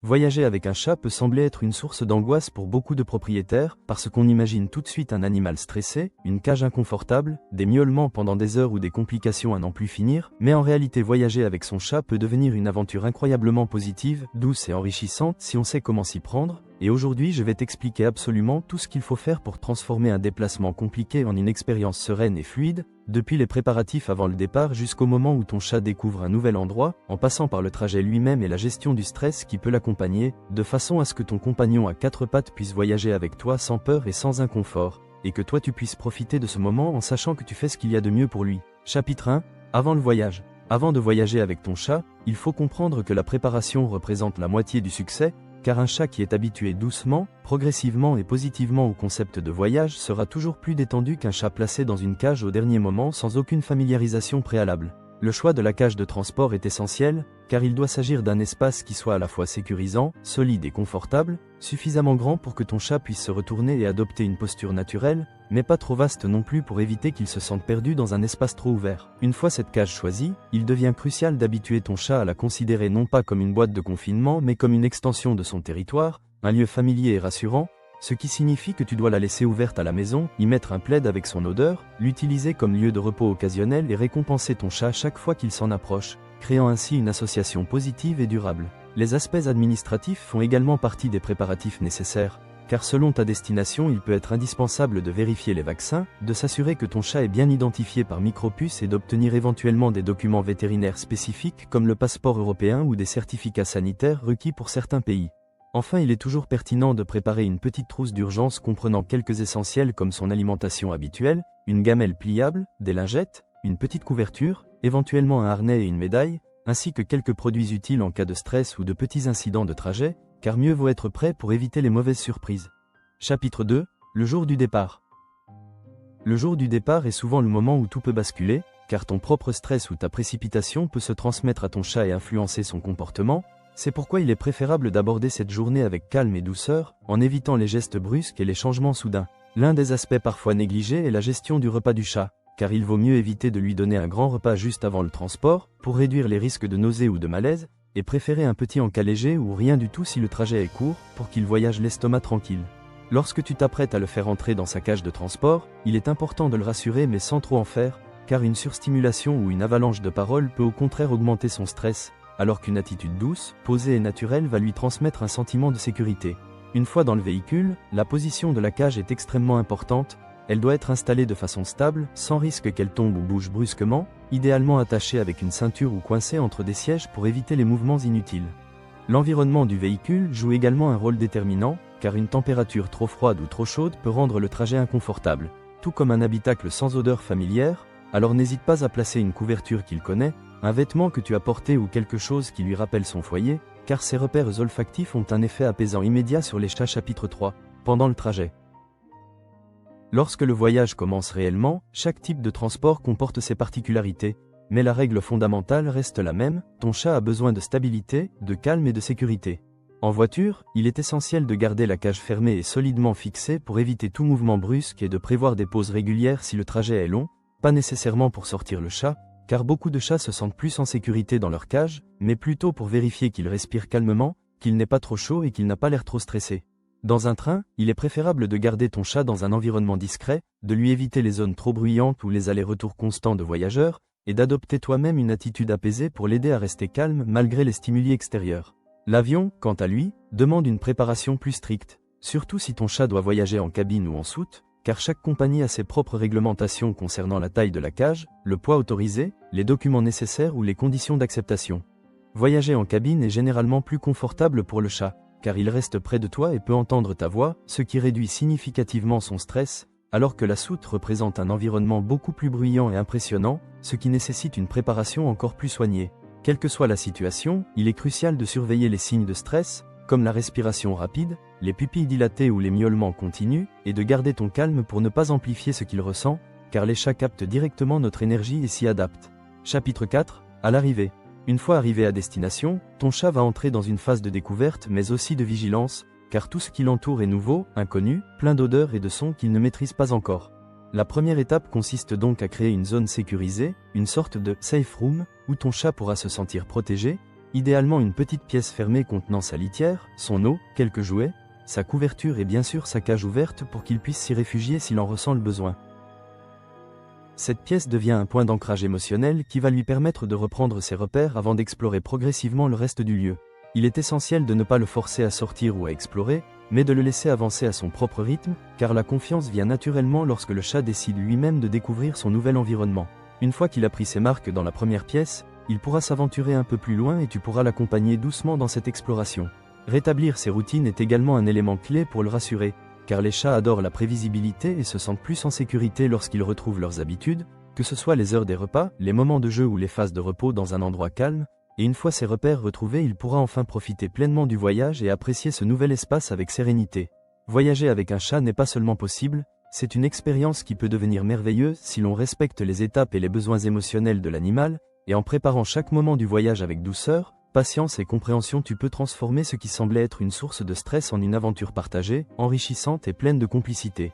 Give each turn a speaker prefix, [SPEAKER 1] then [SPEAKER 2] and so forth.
[SPEAKER 1] Voyager avec un chat peut sembler être une source d'angoisse pour beaucoup de propriétaires, parce qu'on imagine tout de suite un animal stressé, une cage inconfortable, des miaulements pendant des heures ou des complications à n'en plus finir, mais en réalité voyager avec son chat peut devenir une aventure incroyablement positive, douce et enrichissante si on sait comment s'y prendre, et aujourd'hui je vais t'expliquer absolument tout ce qu'il faut faire pour transformer un déplacement compliqué en une expérience sereine et fluide, depuis les préparatifs avant le départ jusqu'au moment où ton chat découvre un nouvel endroit, en passant par le trajet lui-même et la gestion du stress qui peut l'accompagner, de façon à ce que ton compagnon à quatre pattes puisse voyager avec toi sans peur et sans inconfort, et que toi tu puisses profiter de ce moment en sachant que tu fais ce qu'il y a de mieux pour lui. Chapitre 1. Avant le voyage. Avant de voyager avec ton chat, il faut comprendre que la préparation représente la moitié du succès, car un chat qui est habitué doucement, progressivement et positivement au concept de voyage sera toujours plus détendu qu'un chat placé dans une cage au dernier moment sans aucune familiarisation préalable. Le choix de la cage de transport est essentiel, car il doit s'agir d'un espace qui soit à la fois sécurisant, solide et confortable, suffisamment grand pour que ton chat puisse se retourner et adopter une posture naturelle, mais pas trop vaste non plus pour éviter qu'il se sente perdu dans un espace trop ouvert. Une fois cette cage choisie, il devient crucial d'habituer ton chat à la considérer non pas comme une boîte de confinement mais comme une extension de son territoire, un lieu familier et rassurant, ce qui signifie que tu dois la laisser ouverte à la maison, y mettre un plaid avec son odeur, l'utiliser comme lieu de repos occasionnel et récompenser ton chat chaque fois qu'il s'en approche, créant ainsi une association positive et durable. Les aspects administratifs font également partie des préparatifs nécessaires, car selon ta destination il peut être indispensable de vérifier les vaccins, de s'assurer que ton chat est bien identifié par micropuce et d'obtenir éventuellement des documents vétérinaires spécifiques comme le passeport européen ou des certificats sanitaires requis pour certains pays. Enfin, il est toujours pertinent de préparer une petite trousse d'urgence comprenant quelques essentiels comme son alimentation habituelle, une gamelle pliable, des lingettes, une petite couverture, éventuellement un harnais et une médaille, ainsi que quelques produits utiles en cas de stress ou de petits incidents de trajet, car mieux vaut être prêt pour éviter les mauvaises surprises. Chapitre 2. Le jour du départ. Le jour du départ est souvent le moment où tout peut basculer, car ton propre stress ou ta précipitation peut se transmettre à ton chat et influencer son comportement. C'est pourquoi il est préférable d'aborder cette journée avec calme et douceur, en évitant les gestes brusques et les changements soudains. L'un des aspects parfois négligés est la gestion du repas du chat, car il vaut mieux éviter de lui donner un grand repas juste avant le transport, pour réduire les risques de nausée ou de malaise, et préférer un petit encas léger ou rien du tout si le trajet est court, pour qu'il voyage l'estomac tranquille. Lorsque tu t'apprêtes à le faire entrer dans sa cage de transport, il est important de le rassurer mais sans trop en faire, car une surstimulation ou une avalanche de paroles peut au contraire augmenter son stress, alors qu'une attitude douce, posée et naturelle va lui transmettre un sentiment de sécurité. Une fois dans le véhicule, la position de la cage est extrêmement importante, elle doit être installée de façon stable, sans risque qu'elle tombe ou bouge brusquement, idéalement attachée avec une ceinture ou coincée entre des sièges pour éviter les mouvements inutiles. L'environnement du véhicule joue également un rôle déterminant, car une température trop froide ou trop chaude peut rendre le trajet inconfortable. Tout comme un habitacle sans odeur familière, alors n'hésite pas à placer une couverture qu'il connaît, un vêtement que tu as porté ou quelque chose qui lui rappelle son foyer, car ces repères olfactifs ont un effet apaisant immédiat sur les chats. Chapitre 3. Pendant le trajet. Lorsque le voyage commence réellement, chaque type de transport comporte ses particularités, mais la règle fondamentale reste la même, ton chat a besoin de stabilité, de calme et de sécurité. En voiture, il est essentiel de garder la cage fermée et solidement fixée pour éviter tout mouvement brusque et de prévoir des pauses régulières si le trajet est long, pas nécessairement pour sortir le chat, car beaucoup de chats se sentent plus en sécurité dans leur cage, mais plutôt pour vérifier qu'il respire calmement, qu'il n'est pas trop chaud et qu'il n'a pas l'air trop stressé. Dans un train, il est préférable de garder ton chat dans un environnement discret, de lui éviter les zones trop bruyantes ou les allers-retours constants de voyageurs, et d'adopter toi-même une attitude apaisée pour l'aider à rester calme malgré les stimuli extérieurs. L'avion, quant à lui, demande une préparation plus stricte, surtout si ton chat doit voyager en cabine ou en soute, car chaque compagnie a ses propres réglementations concernant la taille de la cage, le poids autorisé, les documents nécessaires ou les conditions d'acceptation. Voyager en cabine est généralement plus confortable pour le chat, car il reste près de toi et peut entendre ta voix, ce qui réduit significativement son stress, alors que la soute représente un environnement beaucoup plus bruyant et impressionnant, ce qui nécessite une préparation encore plus soignée. Quelle que soit la situation, il est crucial de surveiller les signes de stress, comme la respiration rapide, les pupilles dilatées ou les miaulements continus, et de garder ton calme pour ne pas amplifier ce qu'il ressent, car les chats captent directement notre énergie et s'y adaptent. Chapitre 4. À l'arrivée. Une fois arrivé à destination, ton chat va entrer dans une phase de découverte mais aussi de vigilance, car tout ce qui l'entoure est nouveau, inconnu, plein d'odeurs et de sons qu'il ne maîtrise pas encore. La première étape consiste donc à créer une zone sécurisée, une sorte de « safe room » où ton chat pourra se sentir protégé, Idéalement une petite pièce fermée contenant sa litière, son eau, quelques jouets, sa couverture et bien sûr sa cage ouverte pour qu'il puisse s'y réfugier s'il en ressent le besoin. Cette pièce devient un point d'ancrage émotionnel qui va lui permettre de reprendre ses repères avant d'explorer progressivement le reste du lieu. Il est essentiel de ne pas le forcer à sortir ou à explorer, mais de le laisser avancer à son propre rythme, car la confiance vient naturellement lorsque le chat décide lui-même de découvrir son nouvel environnement. Une fois qu'il a pris ses marques dans la première pièce, il pourra s'aventurer un peu plus loin et tu pourras l'accompagner doucement dans cette exploration. Rétablir ses routines est également un élément clé pour le rassurer, car les chats adorent la prévisibilité et se sentent plus en sécurité lorsqu'ils retrouvent leurs habitudes, que ce soit les heures des repas, les moments de jeu ou les phases de repos dans un endroit calme, et une fois ces repères retrouvés, il pourra enfin profiter pleinement du voyage et apprécier ce nouvel espace avec sérénité. Voyager avec un chat n'est pas seulement possible, c'est une expérience qui peut devenir merveilleuse si l'on respecte les étapes et les besoins émotionnels de l'animal, et en préparant chaque moment du voyage avec douceur, patience et compréhension, tu peux transformer ce qui semblait être une source de stress en une aventure partagée, enrichissante et pleine de complicité.